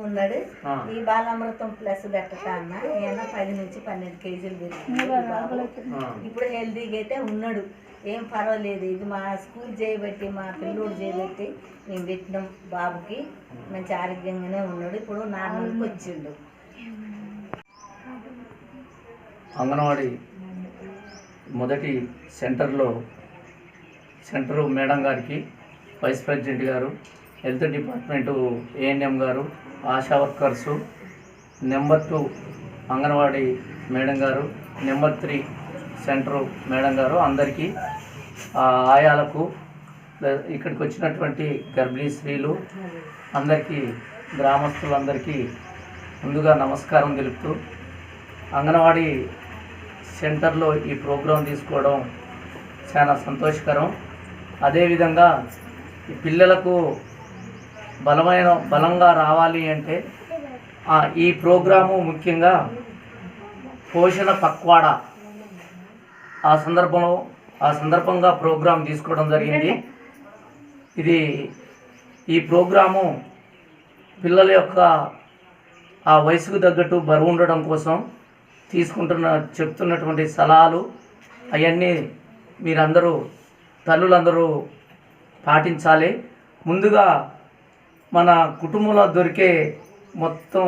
ఉన్నాడు. ఈ బాలామృతం ప్లస్ పెట్టక అన్న ఈయన 10 నుంచి 12 కేజీలు పెరిగింది. ఇప్పుడు హెల్తీగా అయితే ఉన్నాడు, ఏం పర్వాలేదు. ఇది మా స్కూల్ చేయబట్టి, మా పిల్లోడు చేయబట్టి మేము పెట్టినాం. బాబుకి మంచి ఆరోగ్యంగానే ఉన్నాడు. ఇప్పుడు నార్మల్కి వచ్చిండు. అంగన్వాడీ మొదటి సెంటరు మేడం గారికి, వైస్ ప్రెసిడెంట్ గారు, హెల్త్ డిపార్ట్మెంటు ఏఎన్ఎం గారు, ASHA workers, number 2 anganwadi madam గారు, నెంబర్ 3 సెంటరు మేడం గారు, అందరికీ ఆయాలకు, ఇక్కడికి వచ్చినటువంటి గర్భిణీ స్త్రీలు అందరికీ, గ్రామస్తులందరికీ ముందుగా నమస్కారం తెలుపుతూ, అంగన్వాడీ సెంటర్లో ఈ ప్రోగ్రాం తీసుకోవడం చాలా సంతోషకరం. అదేవిధంగా ఈ పిల్లలకు బలంగా రావాలి అంటే ఈ ప్రోగ్రాము ముఖ్యంగా పోషణ పక్వాడా ఆ సందర్భంగా ప్రోగ్రాం తీసుకోవడం జరిగింది. ఈ ప్రోగ్రాము పిల్లల యొక్క ఆ వయసుకు తగ్గట్టు బరువు ఉండడం కోసం చెప్తున్నటువంటి సలహాలు అవన్నీ మీరందరూ తల్లులందరూ పాటించాలి. ముందుగా మన కుటుంబంలో దొరికే మొత్తం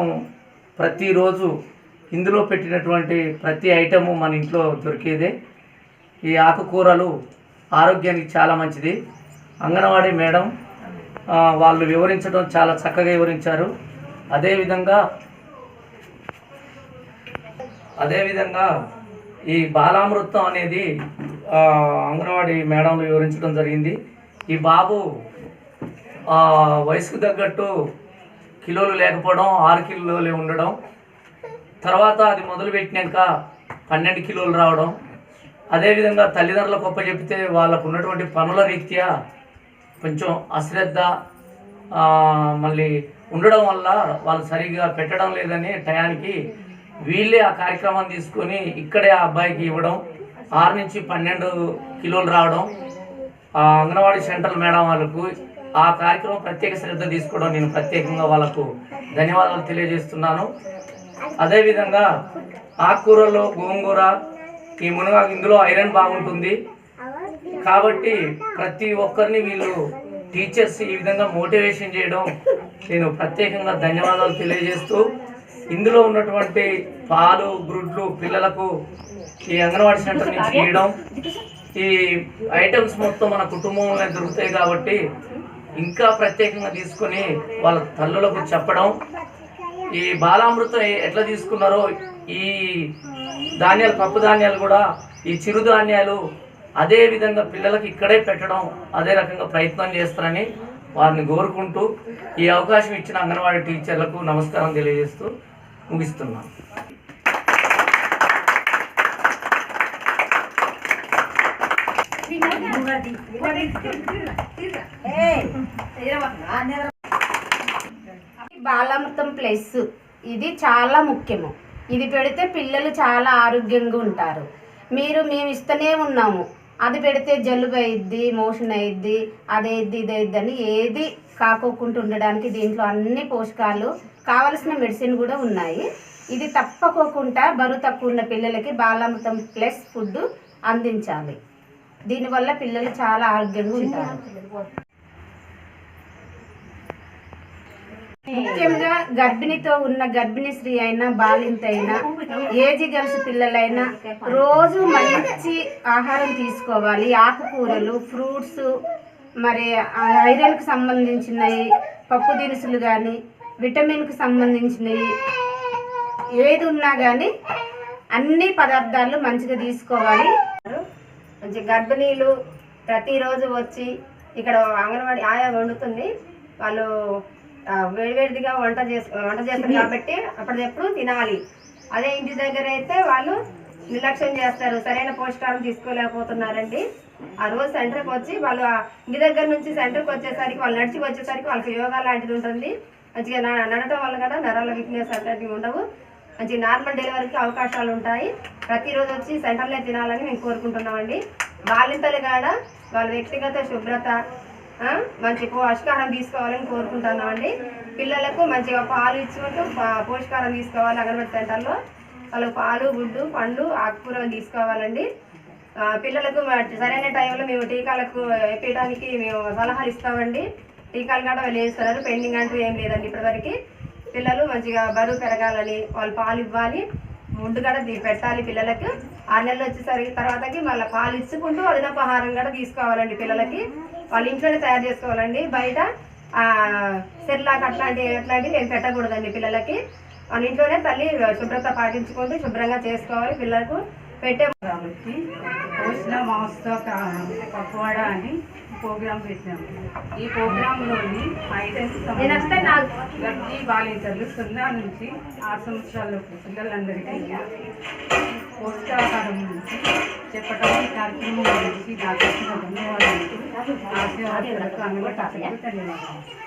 ప్రతిరోజు ఇందులో పెట్టినటువంటి ప్రతి ఐటము మన ఇంట్లో దొరికేదే. ఈ ఆకుకూరలు ఆరోగ్యానికి చాలా మంచిది. అంగన్వాడీ మేడం వాళ్ళు వివరించడం చాలా చక్కగా వివరించారు. అదేవిధంగా ఈ బాలామృతం అనేది అంగన్వాడీ మేడంలు వివరించడం జరిగింది. ఈ బాబు వయసుకు తగ్గట్టు కిలోలు లేకపోవడం, 6 కిలోలే ఉండడం, తర్వాత అది మొదలుపెట్టినాక 12 కిలోలు రావడం, అదేవిధంగా తల్లిదండ్రులకు గొప్ప చెప్తే వాళ్ళకు ఉన్నటువంటి పనుల రీత్యా కొంచెం అశ్రద్ధ మళ్ళీ ఉండడం వల్ల వాళ్ళు సరిగ్గా పెట్టడం లేదని టయానికి వీళ్ళే ఆ కార్యక్రమాన్ని తీసుకొని ఇక్కడే ఆ అబ్బాయికి ఇవ్వడం, 6 నుంచి 12 కిలోలు రావడం, అంగన్వాడీ సెంటర్ మేడం వాళ్ళకు ఆ కార్యక్రమం ప్రత్యేక శ్రద్ధ తీసుకోవడం నేను ప్రత్యేకంగా వాళ్ళకు ధన్యవాదాలు తెలియజేస్తున్నాను. అదేవిధంగా ఆకుకూరలో గోంగూర, ఈ మునగాకు, ఇందులో ఐరన్ బాగుంటుంది కాబట్టి ప్రతి ఒక్కరిని వీళ్ళు టీచర్స్ ఈ విధంగా మోటివేషన్ చేయడం నేను ప్రత్యేకంగా ధన్యవాదాలు తెలియజేస్తూ, ఇందులో ఉన్నటువంటి పాలు, గుడ్లు పిల్లలకు ఈ అంగన్వాడీ సెంటర్ నుంచి ఇవ్వడం, ఈ ఐటమ్స్ మొత్తం మన కుటుంబంలో దొరుకుతాయి కాబట్టి ఇంకా ప్రత్యేకంగా తీసుకొని వాళ్ళ తల్లులకు చెప్పడం, ఈ బాలామృతం ఎట్లా తీసుకున్నారో ఈ ధాన్యాలు, పప్పు ధాన్యాలు కూడా, ఈ చిరుధాన్యాలు అదే విధంగా పిల్లలకు ఇక్కడే పెట్టడం అదే రకంగా ప్రయత్నం చేస్తారని వారిని కోరుకుంటూ ఈ అవకాశం ఇచ్చిన అంగన్వాడీ టీచర్లకు నమస్కారం తెలియజేస్తూ ముగిస్తున్నాను. బాలామృతం ప్లస్ ఇది చాలా ముఖ్యము. ఇది పెడితే పిల్లలు చాలా ఆరోగ్యంగా ఉంటారు. మేము ఇస్తూనే ఉన్నాము. అది పెడితే జలుబు అయ్యిద్ది, మోషన్ అయ్యిద్ది, అదైద్ది ఇదైద్ది అని ఏది కాకోకుండా ఉండడానికి దీంట్లో అన్ని పోషకాలు కావలసిన మెడిసిన్ కూడా ఉన్నాయి. ఇది తప్పకోకుండా బరువు తక్కువ ఉన్న పిల్లలకి బాలామృతం ప్లస్ ఫుడ్ అందించాలి. దీనివల్ల పిల్లలు చాలా ఆరోగ్యంగా ఉంటారు. ముఖ్యంగా గర్భిణితో ఉన్న గర్భిణీ స్త్రీ అయినా, బాలింత అయినా, ఏజీ గర్ల్స్ పిల్లలైనా రోజు మంచి ఆహారం తీసుకోవాలి. ఆకుకూరలు, ఫ్రూట్స్, మరి ఐరన్కి సంబంధించినవి, పప్పు దినుసులు కానీ, విటమిన్కి సంబంధించినవి ఏది ఉన్నా కానీ అన్ని పదార్థాలు మంచిగా తీసుకోవాలి. మంచి గర్భిణీలు ప్రతిరోజు వచ్చి ఇక్కడ అంగన్వాడీ ఆయా వండుతుంది. వాళ్ళు వేడివేడిగా వంట చేస్తారు కాబట్టి అప్పటికప్పుడు తినాలి. అదే ఇంటి దగ్గర అయితే వాళ్ళు నిర్లక్ష్యం చేస్తారు, సరైన పోషకాలు తీసుకోలేకపోతున్నారండి. ఆ రోజు సెంటర్కి వచ్చి వాళ్ళు ఇంటి దగ్గర నుంచి సెంటర్కి వచ్చేసరికి, వాళ్ళు నడిచి వచ్చేసరికి వాళ్ళకి యోగా లాంటిది ఉంటుంది. మంచిగా నడటం వల్ల కూడా నరాల వీక్నెస్ అలాంటివి ఉండవు. మంచి నార్మల్ డెలివరీకి అవకాశాలు ఉంటాయి. ప్రతిరోజు వచ్చి సెంటర్లో తినాలని మేము కోరుకుంటున్నామండి. బాలింతలు కూడా వాళ్ళ వ్యక్తిగత శుభ్రత, మంచి పోషకాహారం తీసుకోవాలని కోరుకుంటున్నామండి. పిల్లలకు మంచిగా పాలు ఇచ్చుకుంటూ పోషకాహారం తీసుకోవాలి. అంగన్వాడీ సెంటర్లో వాళ్ళకి పాలు, గుడ్డు, పండ్లు, ఆకుకూరలు తీసుకోవాలండి. పిల్లలకు సరైన టైంలో మేము టీకాలకు వేయడానికి మేము సలహాలు ఇస్తామండి. టీకాలు కూడా వాళ్ళు వేస్తున్నారు, పెండింగ్ అంటూ ఏం లేదండి. ఇప్పటివరకు పిల్లలు మంచిగా బరువు పెరగాలని వాళ్ళు పాలు ఇవ్వాలి, ముందు కూడా పెట్టాలి. పిల్లలకు 6 నెలలు వచ్చేసరికి తర్వాతకి మళ్ళీ పాలు ఇచ్చుకుంటూ అదనపు ఆహారం కూడా తీసుకోవాలండి. పిల్లలకి వాళ్ళు ఇంట్లోనే తయారు చేసుకోవాలండి. బయట సెర్లాక్ అట్లాంటివి ఏం పెట్టకూడదండి. పిల్లలకి వాళ్ళ ఇంట్లోనే తల్లి శుభ్రత పాటించుకుంటూ శుభ్రంగా చేసుకోవాలి. పిల్లలకు పెట్టే కాబట్టి పోషణ మహోత్సవ పక్వాడ అని ప్రోగ్రాం పెట్టాము. ఈ ప్రోగ్రాంలోని 5 గర్భిణీ బాలింతలు 0 నుంచి 6 సంవత్సరాల పిల్లలందరికీ పోషకాహారం గురించి చెప్పటం, ఈ కార్యక్రమం గురించి నాకు ధన్యవాదాలు. ఆశీర్వాదాలకు ధన్యవాదాలు.